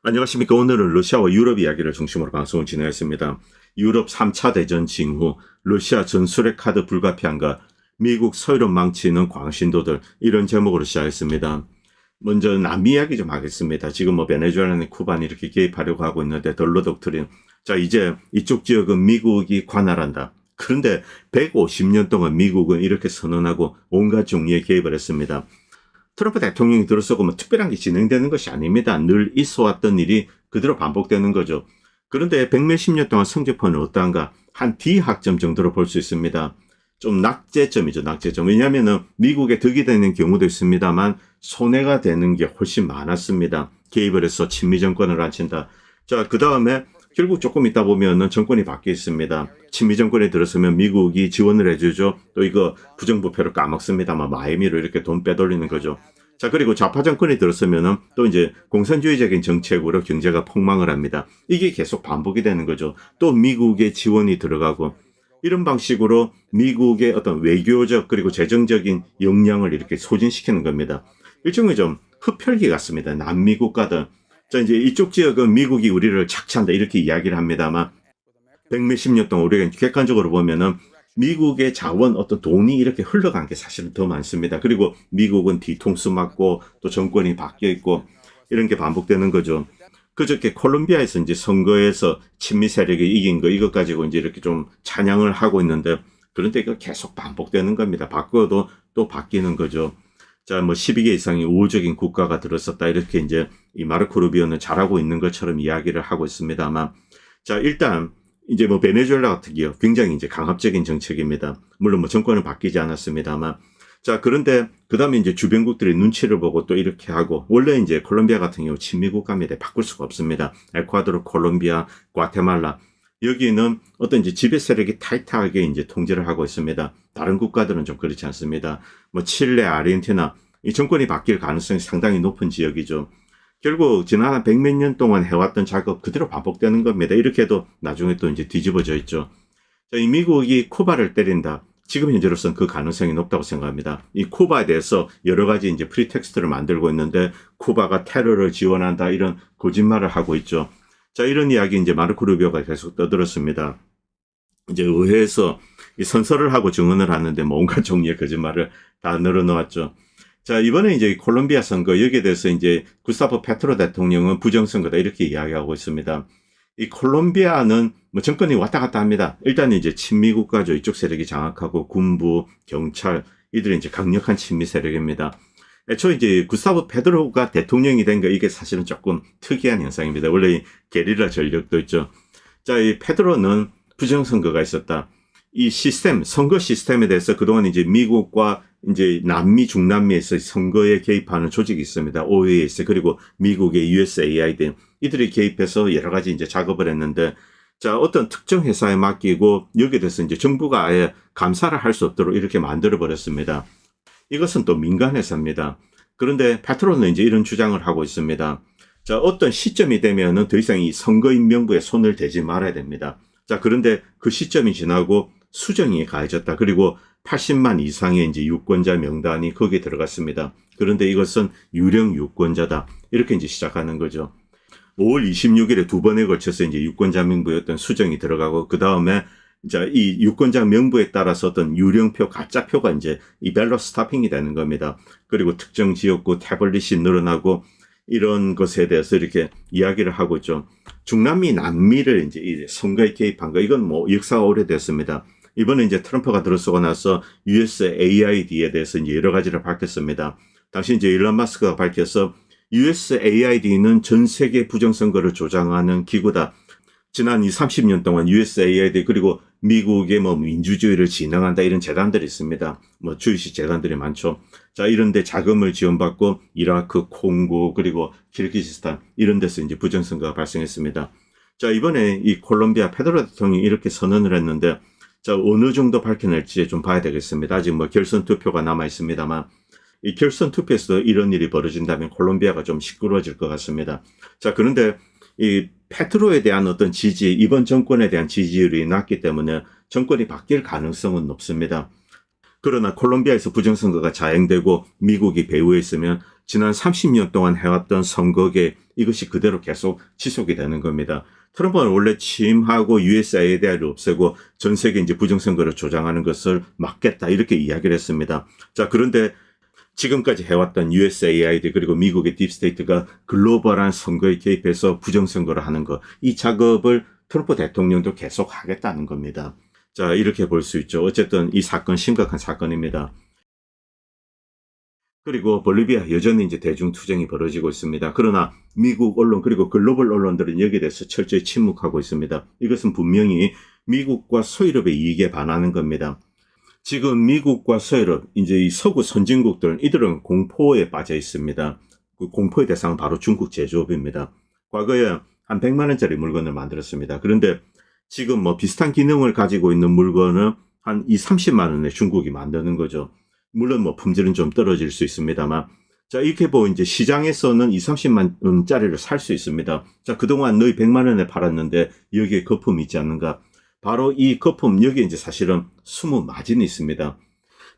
안녕하십니까. 오늘은 러시아와 유럽 이야기를 중심으로 방송을 진행했습니다. 유럽 3차 대전 징후, 러시아 전술핵 카드 불가피한가, 미국 서유럽 망치는 광신도들, 이런 제목으로 시작했습니다. 먼저 남미 이야기 좀 하겠습니다. 지금 베네수엘라나 쿠바는 이렇게 개입하려고 하고 있는데 덜러 독트린. 자, 이제 이쪽 지역은 미국이 관할한다. 그런데 150년 동안 미국은 이렇게 선언하고 온갖 종류의 개입을 했습니다. 트럼프 대통령이 들어서고 특별한 게 진행되는 것이 아닙니다. 늘 있어왔던 일이 그대로 반복되는 거죠. 그런데 백몇십 년 동안 성적표는 어떠한가? 한 D학점 정도로 볼 수 있습니다. 좀 낙제점이죠, 낙제점. 왜냐하면 미국에 득이 되는 경우도 있습니다만 손해가 되는 게 훨씬 많았습니다. 개입을 해서 친미 정권을 앉힌다. 자, 그 다음에 결국 조금 있다 보면은 정권이 바뀌어 있습니다. 친미 정권에 들어서면 미국이 지원을 해주죠. 또 이거 부정부패로 까먹습니다만 마이미로 이렇게 돈 빼돌리는 거죠. 자, 그리고 좌파 정권이 들었으면은 또 이제 공산주의적인 정책으로 경제가 폭망을 합니다. 이게 계속 반복이 되는 거죠. 또 미국의 지원이 들어가고 이런 방식으로 미국의 어떤 외교적 그리고 재정적인 역량을 이렇게 소진시키는 겁니다. 일종의 좀 흡혈귀 같습니다. 남미 국가들. 자, 이제 이쪽 지역은 미국이 우리를 착취한다 이렇게 이야기를 합니다만 백몇십 년 동안 우리가 객관적으로 보면은 미국의 자원 어떤 돈이 이렇게 흘러간 게 사실은 더 많습니다. 그리고 미국은 뒤통수 맞고 또 정권이 바뀌어 있고 이런 게 반복되는 거죠. 그저께 콜롬비아에서 이제 선거에서 친미 세력이 이긴 거 이것 가지고 이제 이렇게 좀 찬양을 하고 있는데 그런데 이거 계속 반복되는 겁니다. 바꿔도 또 바뀌는 거죠. 자, 12개 이상의 우호적인 국가가 들었었다. 이렇게 이제 이 마르코 루비오는 잘하고 있는 것처럼 이야기를 하고 있습니다만. 자, 일단 이제 베네수엘라 같은 경우 굉장히 이제 강압적인 정책입니다. 물론 정권은 바뀌지 않았습니다만. 자, 그런데 그 다음에 이제 주변국들이 눈치를 보고 또 이렇게 하고 원래 이제 콜롬비아 같은 경우 친미 국가입니다. 바꿀 수가 없습니다. 에콰도르, 콜롬비아, 과테말라. 여기는 어떤 이제 지배 세력이 타이트하게 이제 통제를 하고 있습니다. 다른 국가들은 좀 그렇지 않습니다. 칠레, 아르헨티나 이 정권이 바뀔 가능성이 상당히 높은 지역이죠. 결국 지난 100몇 년 동안 해왔던 작업 그대로 반복되는 겁니다. 이렇게 해도 나중에 또 이제 뒤집어져 있죠. 자, 이 미국이 쿠바를 때린다. 지금 현재로서는 그 가능성이 높다고 생각합니다. 이 쿠바에 대해서 여러 가지 이제 프리텍스트를 만들고 있는데 쿠바가 테러를 지원한다 이런 거짓말을 하고 있죠. 자, 이런 이야기 이제 마르코 루비오가 계속 떠들었습니다. 이제 의회에서 이 선서를 하고 증언을 하는데 온갖 종류의 거짓말을 다 늘어놓았죠. 자, 이번에 이제 콜롬비아 선거 여기에 대해서 이제 구스타보 페트로 대통령은 부정선거다 이렇게 이야기하고 있습니다. 이 콜롬비아는 정권이 왔다 갔다 합니다. 일단 이제 친미 국가죠. 이쪽 세력이 장악하고 군부, 경찰 이들이 이제 강력한 친미 세력입니다. 애초에 이제 구스타보 페트로가 대통령이 된 거 이게 사실은 조금 특이한 현상입니다. 원래 이 게릴라 전력도 있죠. 자, 이 페트로는 부정선거가 있었다. 이 시스템, 선거 시스템에 대해서 그동안 이제 미국과 이제 남미, 중남미에서 선거에 개입하는 조직이 있습니다. OAS, 그리고 미국의 USAID. 이들이 개입해서 여러 가지 이제 작업을 했는데, 자, 어떤 특정 회사에 맡기고 여기에 대해서 이제 정부가 아예 감사를 할 수 없도록 이렇게 만들어버렸습니다. 이것은 또 민간 회사입니다. 그런데 페트로는 이제 이런 주장을 하고 있습니다. 자, 어떤 시점이 되면은 더 이상 이 선거인 명부에 손을 대지 말아야 됩니다. 자, 그런데 그 시점이 지나고 수정이 가해졌다. 그리고 80만 이상의 이제 유권자 명단이 거기에 들어갔습니다. 그런데 이것은 유령 유권자다. 이렇게 이제 시작하는 거죠. 5월 26일에 두 번에 걸쳐서 이제 유권자 명부에 어떤 수정이 들어가고 그 다음에 이제 이 유권자 명부에 따라서 어떤 유령표, 가짜표가 이제 이 밸럿 스타핑이 되는 겁니다. 그리고 특정 지역구 태블릿이 늘어나고 이런 것에 대해서 이렇게 이야기를 하고 있죠. 중남미, 남미를 이제 이 선거에 개입한 거 이건 역사가 오래됐습니다. 이번에 이제 트럼프가 들어서고 나서 USAID에 대해서 이제 여러 가지를 밝혔습니다. 당시 이제 일론 마스크가 밝혀서 USAID는 전 세계 부정선거를 조장하는 기구다. 지난 30년 동안 USAID 그리고 미국의 민주주의를 진흥한다 이런 재단들이 있습니다. 주이시 재단들이 많죠. 자, 이런데 자금을 지원받고 이라크, 콩고 그리고 키르기스탄 이런 데서 이제 부정선거가 발생했습니다. 자, 이번에 이 콜롬비아 페드로 대통령이 이렇게 선언을 했는데 자, 어느 정도 밝혀낼지 좀 봐야 되겠습니다. 아직 결선 투표가 남아 있습니다만 이 결선 투표에서 이런 일이 벌어진다면 콜롬비아가 좀 시끄러워질 것 같습니다. 자, 그런데 이 페트로에 대한 어떤 지지, 이번 정권에 대한 지지율이 낮기 때문에 정권이 바뀔 가능성은 높습니다. 그러나 콜롬비아에서 부정선거가 자행되고 미국이 배후에 있으면 지난 30년 동안 해왔던 선거계 이것이 그대로 계속 지속이 되는 겁니다. 트럼프는 원래 취임하고 USAID를 없애고 전 세계 이제 부정선거를 조장하는 것을 막겠다 이렇게 이야기를 했습니다. 자, 그런데 지금까지 해왔던 USAID 그리고 미국의 딥스테이트가 글로벌한 선거에 개입해서 부정선거를 하는 것, 이 작업을 트럼프 대통령도 계속 하겠다는 겁니다. 자, 이렇게 볼 수 있죠. 어쨌든 이 사건 심각한 사건입니다. 그리고 볼리비아 여전히 이제 대중투쟁이 벌어지고 있습니다. 그러나 미국 언론 그리고 글로벌 언론들은 여기에 대해서 철저히 침묵하고 있습니다. 이것은 분명히 미국과 소유럽의 이익에 반하는 겁니다. 지금 미국과 서유럽, 이제 이 서구 선진국들, 이들은 공포에 빠져 있습니다. 그 공포의 대상은 바로 중국 제조업입니다. 과거에 한 100만 원짜리 물건을 만들었습니다. 그런데 지금 뭐 비슷한 기능을 가지고 있는 물건은 한 2, 30만 원에 중국이 만드는 거죠. 물론 뭐 품질은 좀 떨어질 수 있습니다만. 자, 이렇게 보면 이제 시장에서는 2, 30만 원짜리를 살 수 있습니다. 자, 그동안 너희 100만 원에 팔았는데 여기에 거품이 있지 않는가? 바로 이 거품, 여기에 이제 사실은 숨은 마진이 있습니다.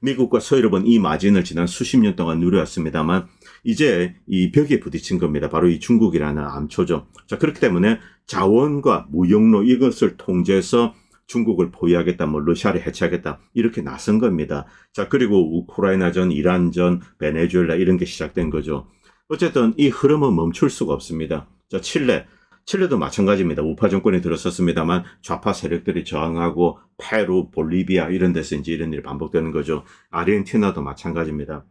미국과 서유럽은 이 마진을 지난 수십 년 동안 누려왔습니다만 이제 이 벽에 부딪힌 겁니다. 바로 이 중국이라는 암초죠. 자, 그렇기 때문에 자원과 무역로 이것을 통제해서 중국을 포위하겠다, 뭐 러시아를 해체하겠다 이렇게 나선 겁니다. 자, 그리고 우크라이나전, 이란전, 베네수엘라 이런 게 시작된 거죠. 어쨌든 이 흐름은 멈출 수가 없습니다. 자, 칠레도 마찬가지입니다. 우파 정권이 들어섰습니다만 좌파 세력들이 저항하고 페루, 볼리비아 이런 데서 이제 이런 일이 반복되는 거죠. 아르헨티나도 마찬가지입니다.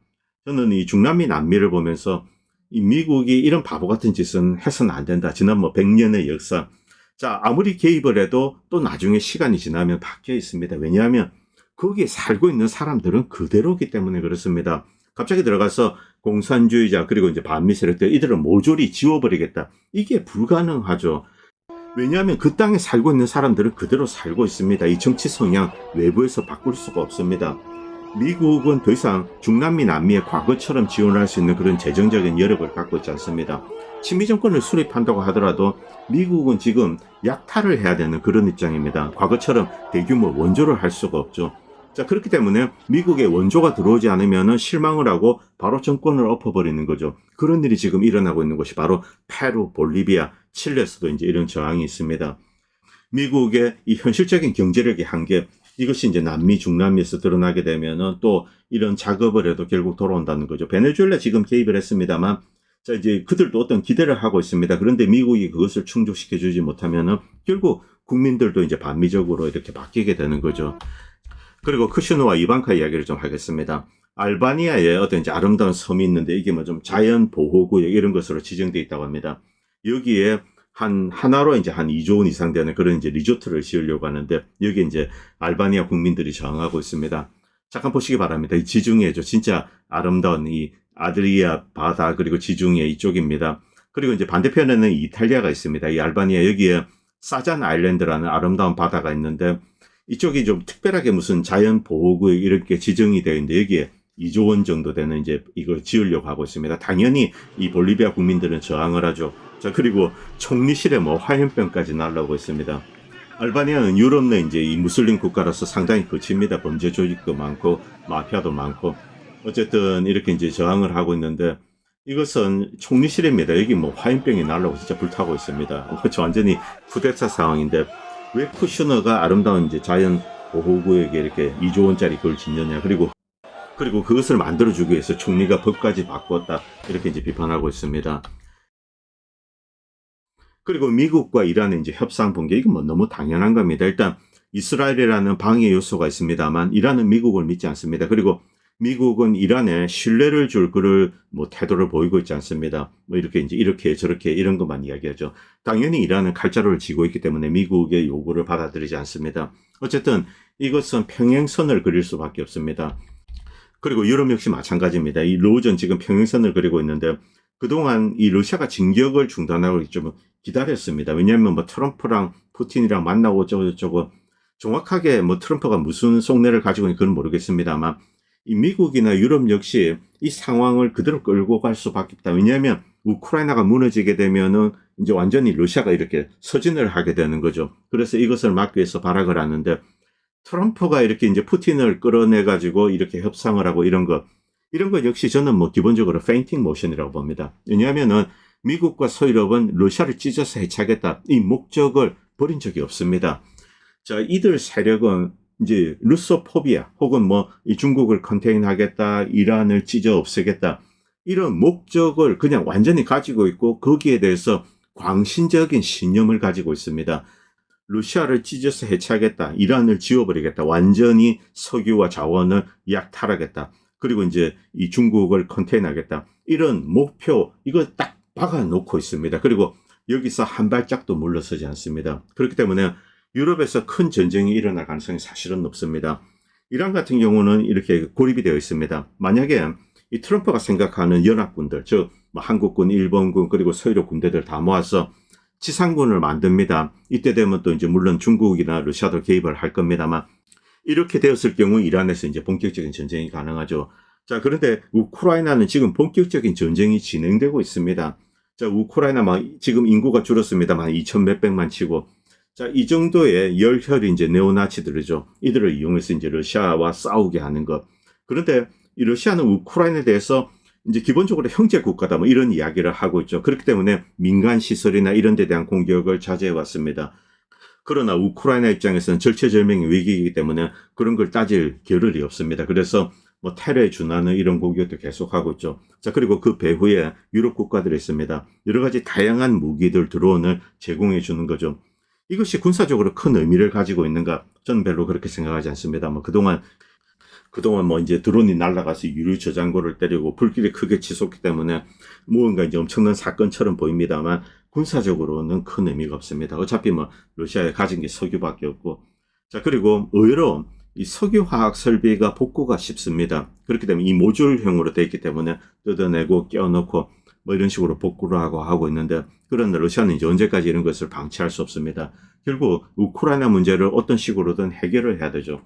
저는 이 중남미 남미를 보면서 이 미국이 이런 바보 같은 짓은 해서는 안 된다. 지난 뭐 100년의 역사. 자, 아무리 개입을 해도 또 나중에 시간이 지나면 바뀌어 있습니다. 왜냐하면 거기에 살고 있는 사람들은 그대로기 때문에 그렇습니다. 갑자기 들어가서 공산주의자 그리고 이제 반미 세력들 이들을 모조리 지워버리겠다. 이게 불가능하죠. 왜냐하면 그 땅에 살고 있는 사람들은 그대로 살고 있습니다. 이 정치 성향 외부에서 바꿀 수가 없습니다. 미국은 더 이상 중남미 남미의 과거처럼 지원할 수 있는 그런 재정적인 여력을 갖고 있지 않습니다. 친미 정권을 수립한다고 하더라도 미국은 지금 약탈을 해야 되는 그런 입장입니다. 과거처럼 대규모 원조를 할 수가 없죠. 자, 그렇기 때문에 미국의 원조가 들어오지 않으면 실망을 하고 바로 정권을 엎어버리는 거죠. 그런 일이 지금 일어나고 있는 것이 바로 페루, 볼리비아, 칠레에서도 이제 이런 저항이 있습니다. 미국의 이 현실적인 경제력의 한계, 이것이 이제 남미, 중남미에서 드러나게 되면은 또 이런 작업을 해도 결국 돌아온다는 거죠. 베네수엘라 지금 개입을 했습니다만, 자, 이제 그들도 어떤 기대를 하고 있습니다. 그런데 미국이 그것을 충족시켜 주지 못하면은 결국 국민들도 이제 반미적으로 이렇게 바뀌게 되는 거죠. 그리고 쿠슈노와 이방카 이야기를 좀 하겠습니다. 알바니아에 어떤 이제 아름다운 섬이 있는데 이게 뭐 좀 자연 보호구역 이런 것으로 지정되어 있다고 합니다. 여기에 하나로 이제 한 2조 원 이상 되는 그런 이제 리조트를 지으려고 하는데 여기 이제 알바니아 국민들이 저항하고 있습니다. 잠깐 보시기 바랍니다. 이 지중해죠. 진짜 아름다운 이 아드리아 바다 그리고 지중해 이쪽입니다. 그리고 이제 반대편에는 이탈리아가 있습니다. 이 알바니아 여기에 사잔 아일랜드라는 아름다운 바다가 있는데 이쪽이 좀 특별하게 무슨 자연 보호구역 이렇게 지정이 되어 있는데 여기에 2조 원 정도 되는 이제 이걸 지으려고 하고 있습니다. 당연히 이 볼리비아 국민들은 저항을 하죠. 자, 그리고 총리실에 뭐 화염병까지 날라오고 있습니다. 알바니아는 유럽 내 이제 이 무슬림 국가로서 상당히 거칩니다. 범죄 조직도 많고 마피아도 많고 어쨌든 이렇게 이제 저항을 하고 있는데 이것은 총리실입니다. 여기 뭐 화염병이 날라오고 진짜 불타고 있습니다. 그렇죠. 완전히 쿠데타 상황인데 왜 쿠슈너가 아름다운 이제 자연 보호구역에 이렇게 2조 원짜리 그걸 짓느냐. 그리고 그것을 만들어주기 위해서 총리가 법까지 바꿨다. 이렇게 이제 비판하고 있습니다. 그리고 미국과 이란의 이제 협상 붕괴, 이건 뭐 너무 당연한 겁니다. 일단 이스라엘이라는 방해 요소가 있습니다만 이란은 미국을 믿지 않습니다. 그리고 미국은 이란에 신뢰를 줄 그럴 뭐 태도를 보이고 있지 않습니다. 뭐 이렇게 저렇게 이런 것만 이야기하죠. 당연히 이란은 칼자루를 쥐고 있기 때문에 미국의 요구를 받아들이지 않습니다. 어쨌든 이것은 평행선을 그릴 수밖에 없습니다. 그리고 유럽 역시 마찬가지입니다. 이 로전 지금 평행선을 그리고 있는데 그동안 이 러시아가 진격을 중단하고 좀 기다렸습니다. 왜냐하면 뭐 트럼프랑 푸틴이랑 만나고 어쩌고 정확하게 뭐 트럼프가 무슨 속내를 가지고 있는지 그건 모르겠습니다만 이 미국이나 유럽 역시 이 상황을 그대로 끌고 갈 수밖에 없다. 왜냐하면 우크라이나가 무너지게 되면은 이제 완전히 러시아가 이렇게 서진을 하게 되는 거죠. 그래서 이것을 막기 위해서 발악을 하는데 트럼프가 이렇게 이제 푸틴을 끌어내 가지고 이렇게 협상을 하고 이런 것 역시 저는 뭐 기본적으로 페인팅 모션이라고 봅니다. 왜냐하면은 미국과 서유럽은 러시아를 찢어서 해체하겠다. 이 목적을 버린 적이 없습니다. 자, 이들 세력은 이제 루소포비아 혹은 뭐 이 중국을 컨테인하겠다, 이란을 찢어 없애겠다. 이런 목적을 그냥 완전히 가지고 있고 거기에 대해서 광신적인 신념을 가지고 있습니다. 러시아를 찢어서 해체하겠다. 이란을 지워버리겠다. 완전히 석유와 자원을 약탈하겠다. 그리고 이제 이 중국을 컨테인하겠다. 이런 목표, 이거 딱 박아놓고 있습니다. 그리고 여기서 한 발짝도 물러서지 않습니다. 그렇기 때문에 유럽에서 큰 전쟁이 일어날 가능성이 사실은 높습니다. 이란 같은 경우는 이렇게 고립이 되어 있습니다. 만약에 이 트럼프가 생각하는 연합군들, 즉 뭐 한국군, 일본군, 그리고 서유럽 군대들 다 모아서 지상군을 만듭니다. 이때 되면 또 이제 물론 중국이나 러시아도 개입을 할 겁니다만, 이렇게 되었을 경우 이란에서 이제 본격적인 전쟁이 가능하죠. 자, 그런데 우크라이나는 지금 본격적인 전쟁이 진행되고 있습니다. 자, 우크라이나 지금 인구가 줄었습니다만 2천 몇백만 치고, 자, 이 정도의 열혈이 이제 네오나치들이죠. 이들을 이용해서 이제 러시아와 싸우게 하는 것. 그런데 이 러시아는 우크라이나에 대해서 이제 기본적으로 형제 국가다 뭐 이런 이야기를 하고 있죠. 그렇기 때문에 민간 시설이나 이런 데 대한 공격을 자제해 왔습니다. 그러나 우크라이나 입장에서는 절체절명의 위기이기 때문에 그런 걸 따질 겨를이 없습니다. 그래서 뭐 테러에 준하는 이런 공격도 계속하고 있죠. 자, 그리고 그 배후에 유럽 국가들이 있습니다. 여러 가지 다양한 무기들, 드론을 제공해 주는 거죠. 이것이 군사적으로 큰 의미를 가지고 있는가? 저는 별로 그렇게 생각하지 않습니다. 뭐 그동안 뭐 이제 드론이 날아가서 유류 저장고를 때리고 불길이 크게 치솟기 때문에 무언가 이제 엄청난 사건처럼 보입니다만 군사적으로는 큰 의미가 없습니다. 어차피 뭐 러시아에 가진 게 석유밖에 없고. 자, 그리고 의외로 이 석유화학 설비가 복구가 쉽습니다. 그렇기 때문에 이 모듈형으로 되어 있기 때문에 뜯어내고 껴놓고 뭐 이런 식으로 복구를 하고 있는데, 그런데 러시아는 이제 언제까지 이런 것을 방치할 수 없습니다. 결국 우크라이나 문제를 어떤 식으로든 해결을 해야 되죠.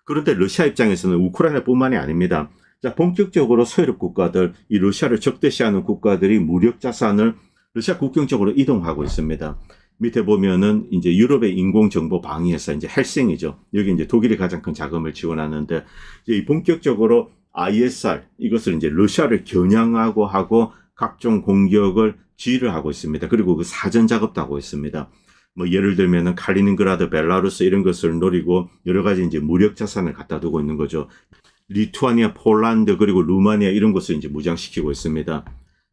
그런데 러시아 입장에서는 우크라이나뿐만이 아닙니다. 자, 본격적으로 서유럽 국가들, 이 러시아를 적대시하는 국가들이 무력 자산을 러시아 국경 쪽으로 이동하고 있습니다. 밑에 보면은 이제 유럽의 인공정보 방위회사, 이제 헬싱이죠. 여기 이제 독일이 가장 큰 자금을 지원하는데, 이제 본격적으로 ISR, 이것을 이제 러시아를 겨냥하고 하고 각종 공격을 지휘를 하고 있습니다. 그리고 그 사전 작업도 하고 있습니다. 뭐 예를 들면은 칼리닝그라드, 벨라루스 이런 것을 노리고 여러 가지 이제 무력 자산을 갖다 두고 있는 거죠. 리투아니아, 폴란드 그리고 루마니아 이런 것을 이제 무장시키고 있습니다.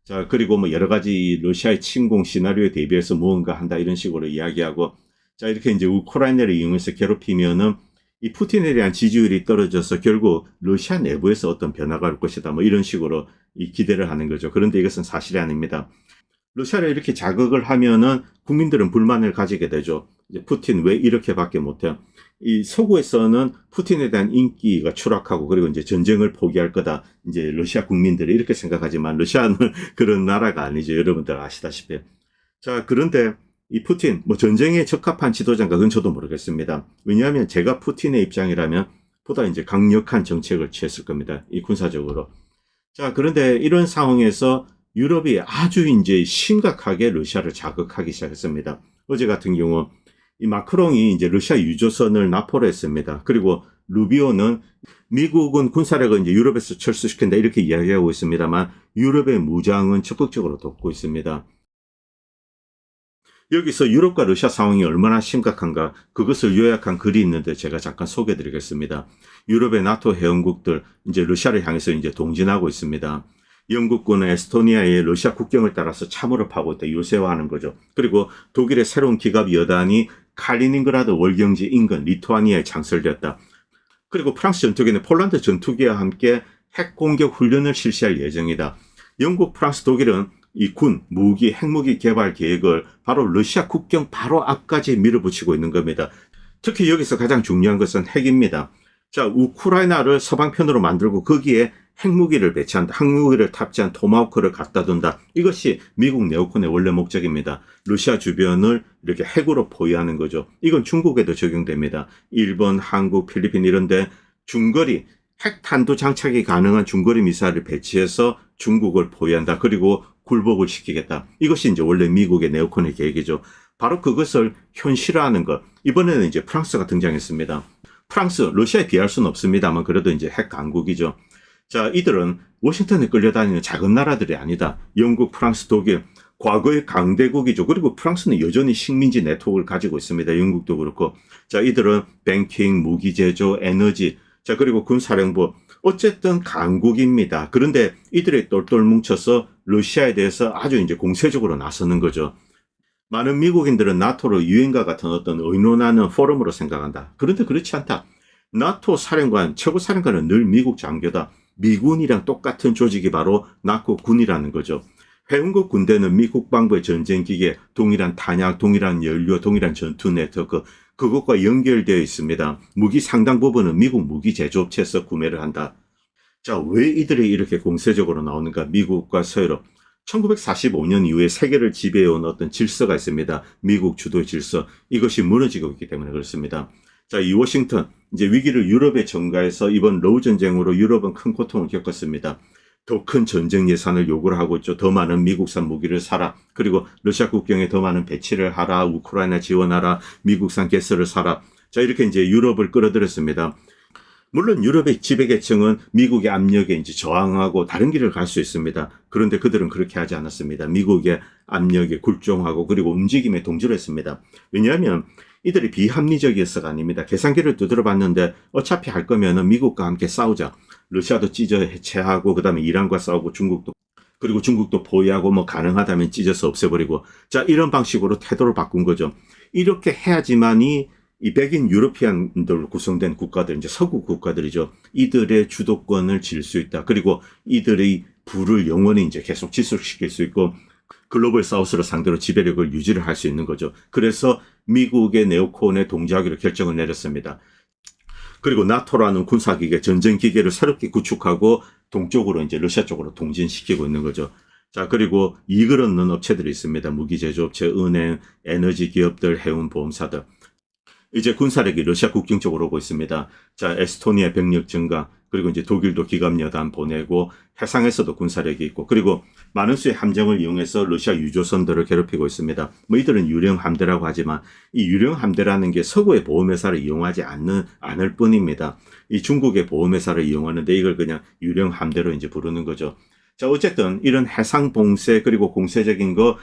자, 그리고 뭐 여러 가지 러시아의 침공 시나리오에 대비해서 무언가 한다 이런 식으로 이야기하고, 자, 이렇게 이제 우크라이나를 이용해서 괴롭히면은 이 푸틴에 대한 지지율이 떨어져서 결국 러시아 내부에서 어떤 변화가 올 것이다 뭐 이런 식으로 이 기대를 하는 거죠. 그런데 이것은 사실이 아닙니다. 러시아를 이렇게 자극을 하면은 국민들은 불만을 가지게 되죠. 이제 푸틴 왜 이렇게밖에 못해? 이 서구에서는 푸틴에 대한 인기가 추락하고 그리고 이제 전쟁을 포기할 거다. 이제 러시아 국민들이 이렇게 생각하지만 러시아는 그런 나라가 아니죠. 여러분들 아시다시피. 자, 그런데 이 푸틴 뭐 전쟁에 적합한 지도자인가 그건 저도 모르겠습니다. 왜냐하면 제가 푸틴의 입장이라면 보다 이제 강력한 정책을 취했을 겁니다. 이 군사적으로. 자, 그런데 이런 상황에서 유럽이 아주 이제 심각하게 러시아를 자극하기 시작했습니다. 어제 같은 경우 이 마크롱이 이제 러시아 유조선을 납포를 했습니다. 그리고 루비오는 미국은 군사력을 이제 유럽에서 철수시킨다 이렇게 이야기하고 있습니다만 유럽의 무장은 적극적으로 돕고 있습니다. 여기서 유럽과 러시아 상황이 얼마나 심각한가 그것을 요약한 글이 있는데 제가 잠깐 소개해 드리겠습니다. 유럽의 나토 회원국들 이제 러시아를 향해서 이제 동진하고 있습니다. 영국군은 에스토니아의 러시아 국경을 따라서 참호를 파고 있다 요새화하는 거죠. 그리고 독일의 새로운 기갑 여단이 칼리닝그라드 월경지 인근 리투아니아에 창설되었다. 그리고 프랑스 전투기는 폴란드 전투기와 함께 핵 공격 훈련을 실시할 예정이다. 영국, 프랑스, 독일은 이 군, 무기, 핵무기 개발 계획을 바로 러시아 국경 바로 앞까지 밀어붙이고 있는 겁니다. 특히 여기서 가장 중요한 것은 핵입니다. 자, 우크라이나를 서방편으로 만들고 거기에 핵무기를 배치한다. 핵무기를 탑재한 토마호크를 갖다 둔다. 이것이 미국 네오콘의 원래 목적입니다. 러시아 주변을 이렇게 핵으로 포위하는 거죠. 이건 중국에도 적용됩니다. 일본, 한국, 필리핀 이런 데 중거리 핵탄두 장착이 가능한 중거리 미사일을 배치해서 중국을 포위한다. 그리고 굴복을 시키겠다. 이것이 이제 원래 미국의 네오콘의 계획이죠. 바로 그것을 현실화하는 것. 이번에는 이제 프랑스가 등장했습니다. 프랑스, 러시아에 비할 수는 없습니다만 그래도 이제 핵 강국이죠. 자, 이들은 워싱턴에 끌려다니는 작은 나라들이 아니다. 영국, 프랑스, 독일. 과거의 강대국이죠. 그리고 프랑스는 여전히 식민지 네트워크를 가지고 있습니다. 영국도 그렇고. 자, 이들은 뱅킹, 무기 제조, 에너지, 자, 그리고 군사령부. 어쨌든 강국입니다. 그런데 이들이 똘똘 뭉쳐서 러시아에 대해서 아주 이제 공세적으로 나서는 거죠. 많은 미국인들은 나토를 유엔과 같은 어떤 의논하는 포럼으로 생각한다. 그런데 그렇지 않다. 나토 사령관, 최고 사령관은 늘 미국 장교다. 미군이랑 똑같은 조직이 바로 나토 군이라는 거죠. 회원국 군대는 미 국방부의 전쟁기계, 동일한 탄약, 동일한 연료, 동일한 전투 네트워크, 그것과 연결되어 있습니다. 무기 상당 부분은 미국 무기 제조업체에서 구매를 한다. 자, 왜 이들이 이렇게 공세적으로 나오는가? 미국과 서유럽. 1945년 이후에 세계를 지배해온 어떤 질서가 있습니다. 미국 주도의 질서. 이것이 무너지고 있기 때문에 그렇습니다. 자, 이 워싱턴, 이제 위기를 유럽에 전가해서 이번 러우 전쟁으로 유럽은 큰 고통을 겪었습니다. 더 큰 전쟁 예산을 요구를 하고 있죠. 더 많은 미국산 무기를 사라. 그리고 러시아 국경에 더 많은 배치를 하라. 우크라이나 지원하라. 미국산 가스를 사라. 자, 이렇게 이제 유럽을 끌어들였습니다. 물론 유럽의 지배계층은 미국의 압력에 이제 저항하고 다른 길을 갈 수 있습니다. 그런데 그들은 그렇게 하지 않았습니다. 미국의 압력에 굴종하고 그리고 움직임에 동조를 했습니다. 왜냐하면 이들이 비합리적이어서가 아닙니다. 계산기를 두드려 봤는데 어차피 할 거면은 미국과 함께 싸우자. 러시아도 찢어 해체하고 그다음에 이란과 싸우고 그리고 중국도 포위하고 뭐 가능하다면 찢어서 없애버리고, 자, 이런 방식으로 태도를 바꾼 거죠. 이렇게 해야지만이 이 백인 유러피안들로 구성된 국가들, 이제 서구 국가들이죠. 이들의 주도권을 질 수 있다. 그리고 이들의 부를 영원히 이제 계속 지속시킬 수 있고 글로벌 사우스를 상대로 지배력을 유지를 할 수 있는 거죠. 그래서 미국의 네오콘에 동조하기로 결정을 내렸습니다. 그리고 나토라는 군사기계, 전쟁기계를 새롭게 구축하고 동쪽으로 이제 러시아 쪽으로 동진시키고 있는 거죠. 자, 그리고 이익을 얻는 업체들이 있습니다. 무기 제조업체, 은행, 에너지 기업들, 해운 보험사들. 이제 군사력이 러시아 국경 쪽으로 오고 있습니다. 자, 에스토니아 병력 증가, 그리고 이제 독일도 기갑여단 보내고 해상에서도 군사력이 있고, 그리고 많은 수의 함정을 이용해서 러시아 유조선들을 괴롭히고 있습니다. 뭐 이들은 유령 함대라고 하지만 이 유령 함대라는 게 서구의 보험회사를 이용하지 않을 뿐입니다. 이 중국의 보험회사를 이용하는데 이걸 그냥 유령 함대로 이제 부르는 거죠. 자, 어쨌든 이런 해상 봉쇄 그리고 공세적인 거,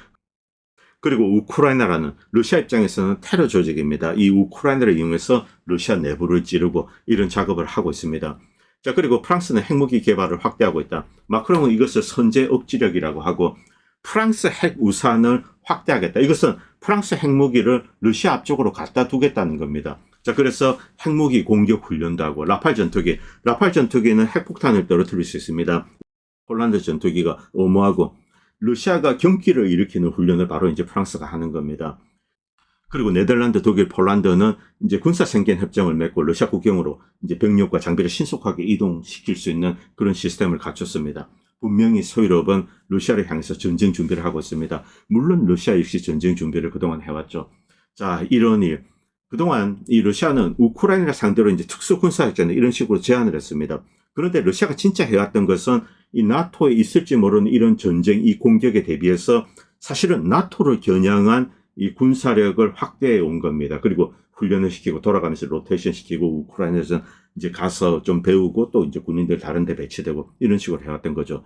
그리고 우크라이나라는 러시아 입장에서는 테러 조직입니다. 이 우크라이나를 이용해서 러시아 내부를 찌르고 이런 작업을 하고 있습니다. 자, 그리고 프랑스는 핵무기 개발을 확대하고 있다. 마크롱은 이것을 선제 억지력이라고 하고 프랑스 핵 우산을 확대하겠다. 이것은 프랑스 핵무기를 러시아 앞쪽으로 갖다 두겠다는 겁니다. 자, 그래서 핵무기 공격 훈련도 하고 라팔 전투기는 핵폭탄을 떨어뜨릴 수 있습니다. 폴란드 전투기가 어마하고 러시아가 경기를 일으키는 훈련을 바로 이제 프랑스가 하는 겁니다. 그리고 네덜란드, 독일, 폴란드는 이제 군사 생계인 협정을 맺고 러시아 국경으로 이제 병력과 장비를 신속하게 이동시킬 수 있는 그런 시스템을 갖췄습니다. 분명히 서유럽은 러시아를 향해서 전쟁 준비를 하고 있습니다. 물론 러시아 역시 전쟁 준비를 그동안 해왔죠. 자, 이런 일. 그동안 이 러시아는 우크라이나 상대로 이제 특수 군사작전을 이런 식으로 제안을 했습니다. 그런데 러시아가 진짜 해왔던 것은 이 나토에 있을지 모르는 이런 전쟁, 이 공격에 대비해서 사실은 나토를 겨냥한 이 군사력을 확대해 온 겁니다. 그리고 훈련을 시키고 돌아가면서 로테이션 시키고 우크라이나에서 이제 가서 좀 배우고 또 이제 군인들 다른 데 배치되고 이런 식으로 해왔던 거죠.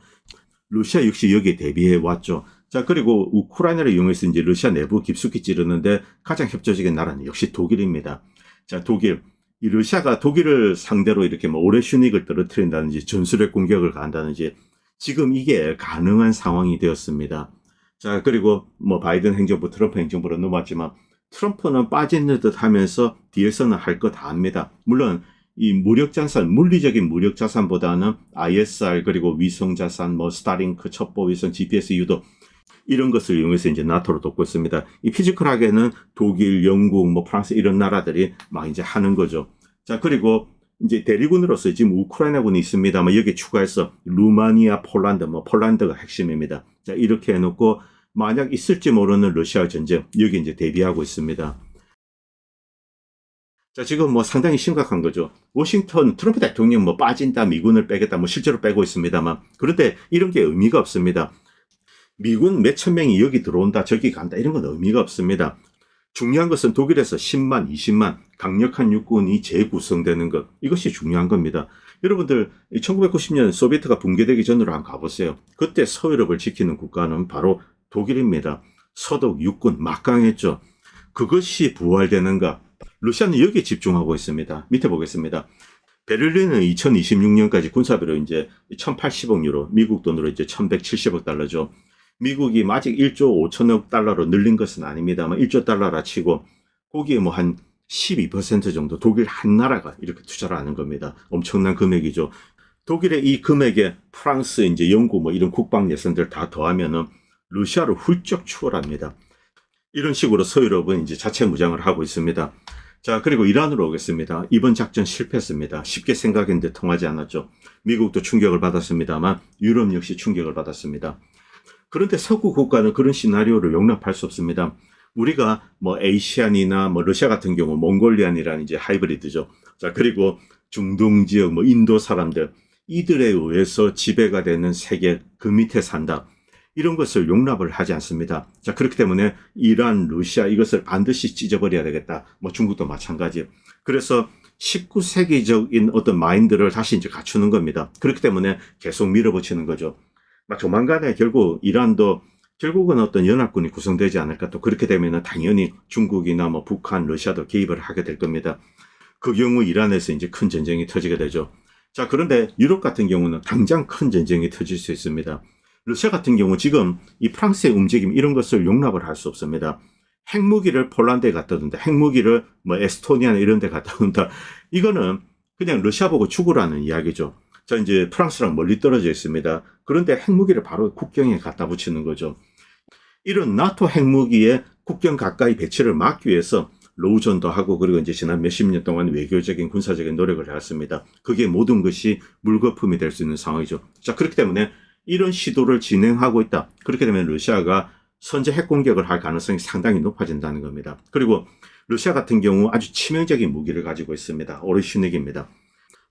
러시아 역시 여기에 대비해 왔죠. 자, 그리고 우크라이나를 이용해서 이제 러시아 내부 깊숙이 찌르는데 가장 협조적인 나라는 역시 독일입니다. 자, 독일. 이 러시아가 독일을 상대로 이렇게 뭐 오레슈닉을 떨어뜨린다든지 전술핵 공격을 가한다든지 지금 이게 가능한 상황이 되었습니다. 자, 그리고 뭐 바이든 행정부, 트럼프 행정부로 넘어왔지만 트럼프는 빠지는 듯 하면서 뒤에서는 할 거 다 합니다. 물론 이 무력자산, 물리적인 무력자산보다는 ISR 그리고 위성자산, 뭐 스타링크, 첩보위성, GPS 유도 이런 것을 이용해서 이제 나토를 돕고 있습니다. 이 피지컬하게는 독일, 영국, 뭐 프랑스 이런 나라들이 막 이제 하는 거죠. 자, 그리고 이제 대리군으로서 지금 우크라이나군이 있습니다만 여기 추가해서 루마니아, 폴란드, 뭐 폴란드가 핵심입니다. 자, 이렇게 해놓고 만약 있을지 모르는 러시아 전쟁 여기 이제 대비하고 있습니다. 자, 지금 뭐 상당히 심각한 거죠. 워싱턴 트럼프 대통령 뭐 빠진다, 미군을 빼겠다, 뭐 실제로 빼고 있습니다만 그런데 이런 게 의미가 없습니다. 미군 몇천 명이 여기 들어온다, 저기 간다 이런 건 의미가 없습니다. 중요한 것은 독일에서 10만, 20만 강력한 육군이 재구성되는 것, 이것이 중요한 겁니다. 여러분들 1990년 소비에트가 붕괴되기 전으로 한번 가보세요. 그때 서유럽을 지키는 국가는 바로 독일입니다. 서독 육군 막강했죠. 그것이 부활되는가? 러시아는 여기에 집중하고 있습니다. 밑에 보겠습니다. 베를린은 2026년까지 군사비로 이제 1,080억 유로, 미국 돈으로 이제 1,170억 달러죠. 미국이 아직 1조 5천억 달러로 늘린 것은 아닙니다만 1조 달러라 치고 거기에 뭐 한 12% 정도 독일 한 나라가 이렇게 투자를 하는 겁니다. 엄청난 금액이죠. 독일의 이 금액에 프랑스, 이제 영국 뭐 이런 국방 예산들 다 더하면은 러시아를 훌쩍 추월합니다. 이런 식으로 서유럽은 이제 자체 무장을 하고 있습니다. 자, 그리고 이란으로 오겠습니다. 이번 작전 실패했습니다. 쉽게 생각했는데 통하지 않았죠. 미국도 충격을 받았습니다만 유럽 역시 충격을 받았습니다. 그런데 서구 국가는 그런 시나리오를 용납할 수 없습니다. 우리가 뭐 에이시안이나 뭐 러시아 같은 경우 몽골리안이라는 이제 하이브리드죠. 자, 그리고 중동 지역 뭐 인도 사람들 이들에 의해서 지배가 되는 세계 그 밑에 산다. 이런 것을 용납을 하지 않습니다. 자, 그렇기 때문에 이란, 러시아 이것을 반드시 찢어버려야 되겠다. 뭐 중국도 마찬가지. 그래서 19세기적인 어떤 마인드를 다시 이제 갖추는 겁니다. 그렇기 때문에 계속 밀어붙이는 거죠. 조만간에 결국 이란도 결국은 어떤 연합군이 구성되지 않을까. 또 그렇게 되면은 당연히 중국이나 뭐 북한, 러시아도 개입을 하게 될 겁니다. 그 경우 이란에서 이제 큰 전쟁이 터지게 되죠. 자, 그런데 유럽 같은 경우는 당장 큰 전쟁이 터질 수 있습니다. 러시아 같은 경우 지금 이 프랑스의 움직임 이런 것을 용납을 할 수 없습니다. 핵무기를 폴란드에 갖다 둔다. 핵무기를 뭐 에스토니아나 이런 데 갖다 둔다. 이거는 그냥 러시아 보고 죽으라는 이야기죠. 자, 이제 프랑스랑 멀리 떨어져 있습니다. 그런데 핵무기를 바로 국경에 갖다 붙이는 거죠. 이런 나토 핵무기의 국경 가까이 배치를 막기 위해서 로우전도 하고 그리고 이제 지난 몇십 년 동안 외교적인 군사적인 노력을 해왔습니다. 그게 모든 것이 물거품이 될 수 있는 상황이죠. 자, 그렇기 때문에 이런 시도를 진행하고 있다. 그렇게 되면 러시아가 선제 핵공격을 할 가능성이 상당히 높아진다는 겁니다. 그리고 러시아 같은 경우 아주 치명적인 무기를 가지고 있습니다. 오레슈닉입니다.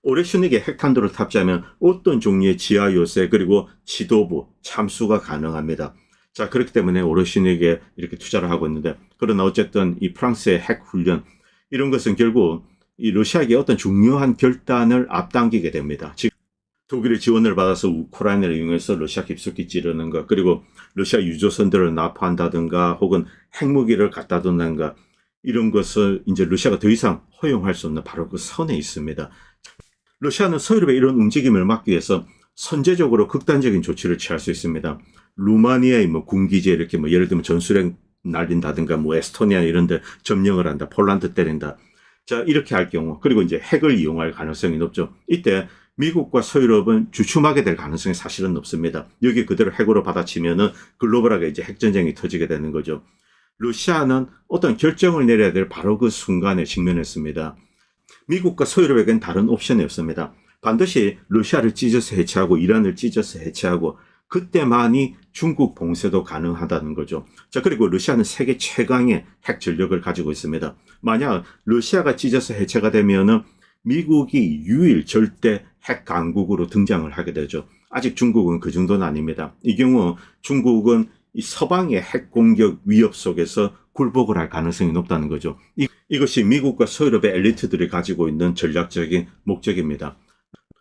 오레슈닉의 핵탄두를 탑재하면 어떤 종류의 지하 요새 그리고 지도부 참수가 가능합니다. 자, 그렇기 때문에 오레슈닉에 이렇게 투자를 하고 있는데, 그러나 어쨌든 이 프랑스의 핵 훈련 이런 것은 결국 이 러시아에게 어떤 중요한 결단을 앞당기게 됩니다. 지금 독일의 지원을 받아서 우크라이나를 이용해서 러시아 깊숙이 찌르는 것, 그리고 러시아 유조선들을 납포한다든가 혹은 핵무기를 갖다 둔다든가 이런 것을 이제 러시아가 더 이상 허용할 수 없는 바로 그 선에 있습니다. 러시아는 서유럽의 이런 움직임을 막기 위해서 선제적으로 극단적인 조치를 취할 수 있습니다. 루마니아의 뭐 군기지에 이렇게 뭐 예를 들면 전술핵 날린다든가 뭐 에스토니아 이런 데 점령을 한다. 폴란드 때린다. 자, 이렇게 할 경우 그리고 이제 핵을 이용할 가능성이 높죠. 이때 미국과 서유럽은 주춤하게 될 가능성이 사실은 높습니다. 여기 그대로 핵으로 받아치면은 글로벌하게 이제 핵전쟁이 터지게 되는 거죠. 러시아는 어떤 결정을 내려야 될 바로 그 순간에 직면했습니다. 미국과 서유럽에겐 다른 옵션이 없습니다. 반드시 러시아를 찢어서 해체하고 이란을 찢어서 해체하고 그때만이 중국 봉쇄도 가능하다는 거죠. 자, 그리고 러시아는 세계 최강의 핵 전력을 가지고 있습니다. 만약 러시아가 찢어서 해체가 되면은 미국이 유일 절대 핵 강국으로 등장을 하게 되죠. 아직 중국은 그 정도는 아닙니다. 이 경우 중국은 이 서방의 핵 공격 위협 속에서 굴복을 할 가능성이 높다는 거죠. 이것이 미국과 서유럽의 엘리트들이 가지고 있는 전략적인 목적입니다.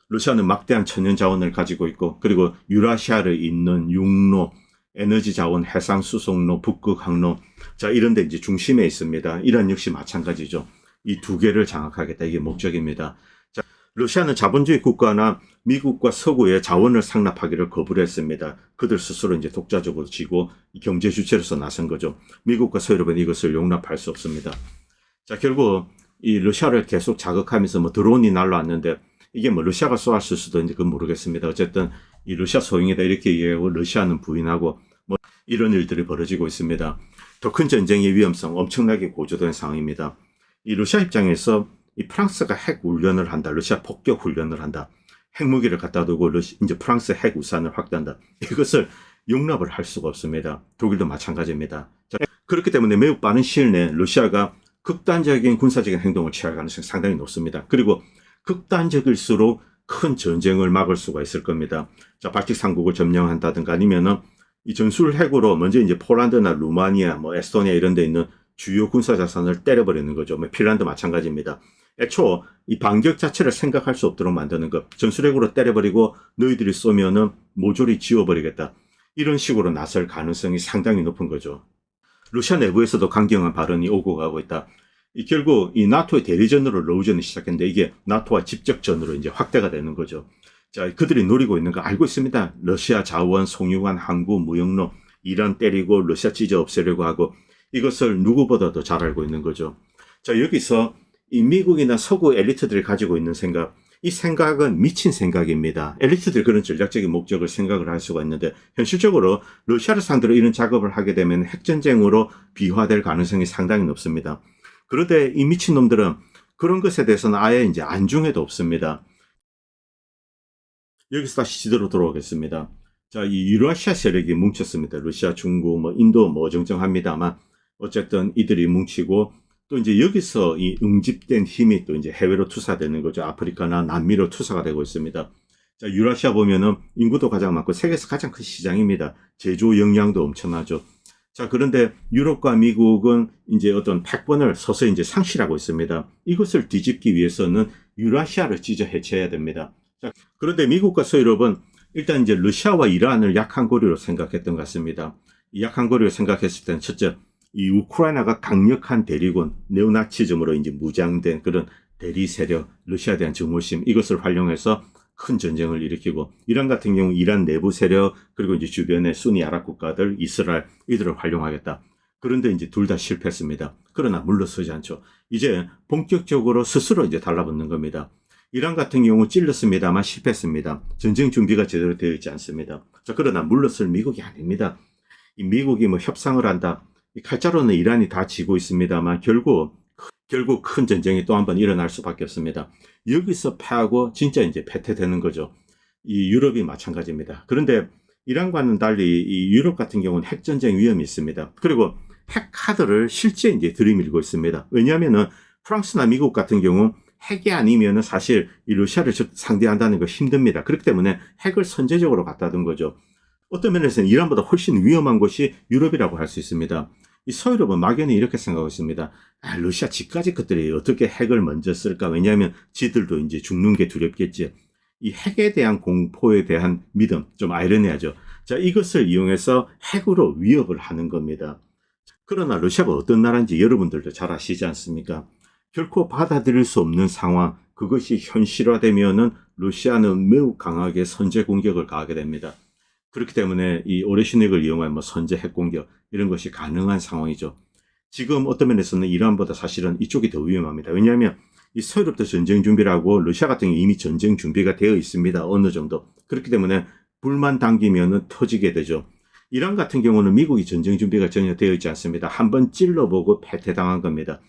러시아는 막대한 천연 자원을 가지고 있고 그리고 유라시아를 잇는 육로, 에너지 자원, 해상 수송로, 북극 항로, 자, 이런 데 이제 중심에 있습니다. 이란 역시 마찬가지죠. 이 두 개를 장악하겠다. 이게 목적입니다. 자, 러시아는 자본주의 국가나 미국과 서구의 자원을 상납하기를 거부를 했습니다. 그들 스스로 이제 독자적으로 지고 경제 주체로서 나선 거죠. 미국과 서유럽은 이것을 용납할 수 없습니다. 자, 결국 이 러시아를 계속 자극하면서 뭐 드론이 날라왔는데 이게 뭐 러시아가 쏘았을 수도 있는지 그건 모르겠습니다. 어쨌든 이 러시아 소행이다 이렇게 얘기하고 러시아는 부인하고 뭐 이런 일들이 벌어지고 있습니다. 더 큰 전쟁의 위험성 엄청나게 고조된 상황입니다. 이 러시아 입장에서 이 프랑스가 핵 훈련을 한다. 러시아 폭격 훈련을 한다. 핵무기를 갖다 두고 이제 프랑스 핵 우산을 확대한다. 이것을 용납을 할 수가 없습니다. 독일도 마찬가지입니다. 자, 그렇기 때문에 매우 빠른 시일 내에 러시아가 극단적인 군사적인 행동을 취할 가능성이 상당히 높습니다. 그리고 극단적일수록 큰 전쟁을 막을 수가 있을 겁니다. 자, 발틱 3국을 점령한다든가 아니면은 이 전술 핵으로 먼저 이제 폴란드나 루마니아, 뭐 에스토니아 이런 데 있는 주요 군사 자산을 때려버리는 거죠. 뭐 핀란드 마찬가지입니다. 애초 이 반격 자체를 생각할 수 없도록 만드는 것. 전술 핵으로 때려버리고 너희들이 쏘면은 모조리 지워버리겠다. 이런 식으로 나설 가능성이 상당히 높은 거죠. 러시아 내부에서도 강경한 발언이 오고 가고 있다. 결국 이 나토의 대리전으로 러우전을 시작했는데 이게 나토와 직접전으로 이제 확대가 되는 거죠. 자, 그들이 노리고 있는 거 알고 있습니다. 러시아 자원, 송유관, 항구, 무역로, 이란 때리고 러시아 찢어 없애려고 하고 이것을 누구보다도 잘 알고 있는 거죠. 자, 여기서 이 미국이나 서구 엘리트들이 가지고 있는 생각, 이 생각은 미친 생각입니다. 엘리트들이 그런 전략적인 목적을 생각을 할 수가 있는데 현실적으로 러시아를 상대로 이런 작업을 하게 되면 핵전쟁으로 비화될 가능성이 상당히 높습니다. 그런데 이 미친놈들은 그런 것에 대해서는 아예 이제 안중에도 없습니다. 여기서 다시 지도로 돌아오겠습니다. 자, 이 유라시아 세력이 뭉쳤습니다. 러시아, 중국, 인도 어정쩡합니다만 어쨌든 이들이 뭉치고 또 이제 여기서 이 응집된 힘이 또 이제 해외로 투사되는 거죠. 아프리카나 남미로 투사가 되고 있습니다. 자, 유라시아 보면은 인구도 가장 많고 세계에서 가장 큰 시장입니다. 제조 역량도 엄청나죠. 자, 그런데 유럽과 미국은 이제 어떤 패권을 서서히 이제 상실하고 있습니다. 이것을 뒤집기 위해서는 유라시아를 찢어 해체해야 됩니다. 자, 그런데 미국과 서유럽은 일단 이제 러시아와 이란을 약한 고리로 생각했던 것 같습니다. 이 약한 고리로 생각했을 때는 첫째, 이 우크라이나가 강력한 대리군, 네오나치즘으로 이제 무장된 그런 대리 세력, 러시아에 대한 증오심, 이것을 활용해서 큰 전쟁을 일으키고, 이란 같은 경우 이란 내부 세력, 그리고 이제 주변의 순위 아랍 국가들, 이스라엘, 이들을 활용하겠다. 그런데 이제 둘 다 실패했습니다. 그러나 물러서지 않죠. 이제 본격적으로 스스로 이제 달라붙는 겁니다. 이란 같은 경우 찔렀습니다만 실패했습니다. 전쟁 준비가 제대로 되어 있지 않습니다. 자, 그러나 물러설 미국이 아닙니다. 이 미국이 협상을 한다. 이 칼자루는 이란이 다 지고 있습니다만 결국 큰 전쟁이 또 한 번 일어날 수밖에 없습니다. 여기서 패하고 진짜 이제 패퇴되는 거죠. 이 유럽이 마찬가지입니다. 그런데 이란과는 달리 이 유럽 같은 경우는 핵전쟁 위험이 있습니다. 그리고 핵 카드를 실제 이제 들이밀고 있습니다. 왜냐하면은 프랑스나 미국 같은 경우 핵이 아니면은 사실 이 러시아를 상대한다는 거 힘듭니다. 그렇기 때문에 핵을 선제적으로 갖다 둔 거죠. 어떤 면에서는 이란보다 훨씬 위험한 것이 유럽이라고 할 수 있습니다. 이 서유럽은 막연히 이렇게 생각하고 있습니다. 러시아 지까지 것들이 어떻게 핵을 먼저 쓸까? 왜냐하면 지들도 이제 죽는 게 두렵겠지. 이 핵에 대한 공포에 대한 믿음, 좀 아이러니하죠. 자, 이것을 이용해서 핵으로 위협을 하는 겁니다. 그러나 러시아가 어떤 나라인지 여러분들도 잘 아시지 않습니까? 결코 받아들일 수 없는 상황, 그것이 현실화되면은 러시아는 매우 강하게 선제 공격을 가하게 됩니다. 그렇기 때문에 이 오레시닉을 이용한 선제 핵 공격 이런 것이 가능한 상황이죠. 지금 어떤 면에서는 이란보다 사실은 이쪽이 더 위험합니다. 왜냐하면 이 서유럽도 전쟁 준비를 하고 러시아 같은 경우 이미 전쟁 준비가 되어 있습니다. 어느 정도. 그렇기 때문에 불만 당기면은 터지게 되죠. 이란 같은 경우는 미국이 전쟁 준비가 전혀 되어 있지 않습니다. 한번 찔러보고 패퇴당한 겁니다.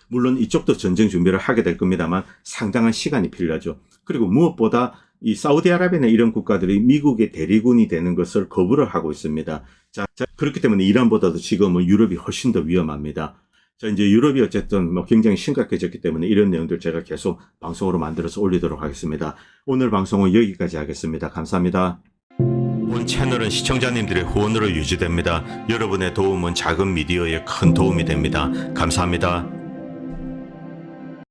물론 이쪽도 전쟁 준비를 하게 될 겁니다만 상당한 시간이 필요하죠. 그리고 무엇보다 이 사우디아라비아나 이런 국가들이 미국의 대리군이 되는 것을 거부를 하고 있습니다. 자, 그렇기 때문에 이란보다도 지금은 유럽이 훨씬 더 위험합니다. 자, 이제 유럽이 어쨌든 굉장히 심각해졌기 때문에 이런 내용들 제가 계속 방송으로 만들어서 올리도록 하겠습니다. 오늘 방송은 여기까지 하겠습니다. 감사합니다. 본 채널은 시청자님들의 후원으로 유지됩니다. 여러분의 도움은 작은 미디어에 큰 도움이 됩니다. 감사합니다.